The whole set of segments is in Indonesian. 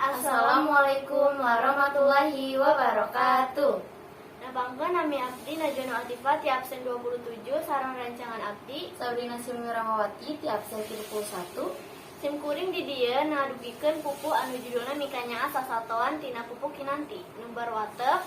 Assalamualaikum warahmatullahi wabarakatuh. Nabangkeun nami abdi Najwa Atifah ti absen 27 sareng rancangan abdi Sabrina Silmi Ramawati ti absen 31. Sim kuring di dieu ngadugikeun pupu anu judulna Mikanyaa Sasatoan tina Pupu Kinanti. Number watek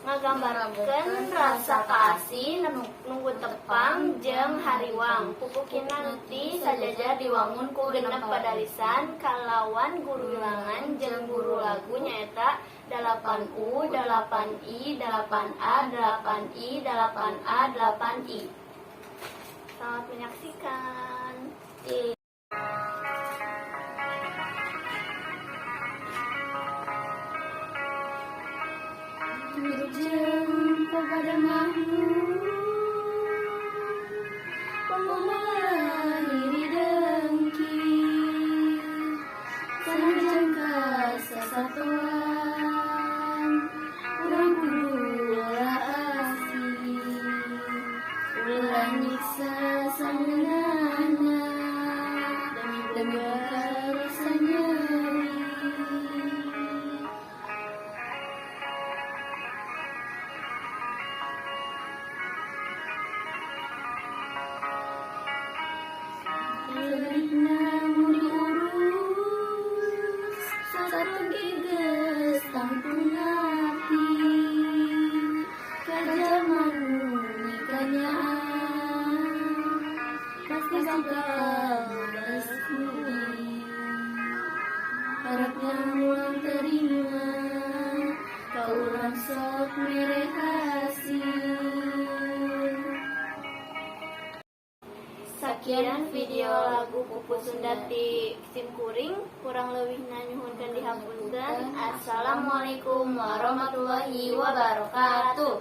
ngagambarkeun rasa kaasih nunggu tepang jeung hariwang. Pupu Kinanti sajajar diwangun ku genep padalisan kalawan guru wilangan jeung guru lagu nyaeta 8U, 8I, 8A, 8I, 8A, 8I. Selamat menyaksikan. Berjam kepada makhluk mengakhiri dengki sanjangka sesatuan urang kudu asih ulah nyiksa sangenana demi rasa nyeri. Lebihna mau diurus satu giges tampung hati kajaman nikanyaan pasti bakal bersudi harapnya mulang terima kau urang sok mere hasil. Sekian video lagu Pupu Sundati Sim Kuring, kurang lebihna nyuhunkeun dihapunten. Assalamualaikum warahmatullahi wabarakatuh.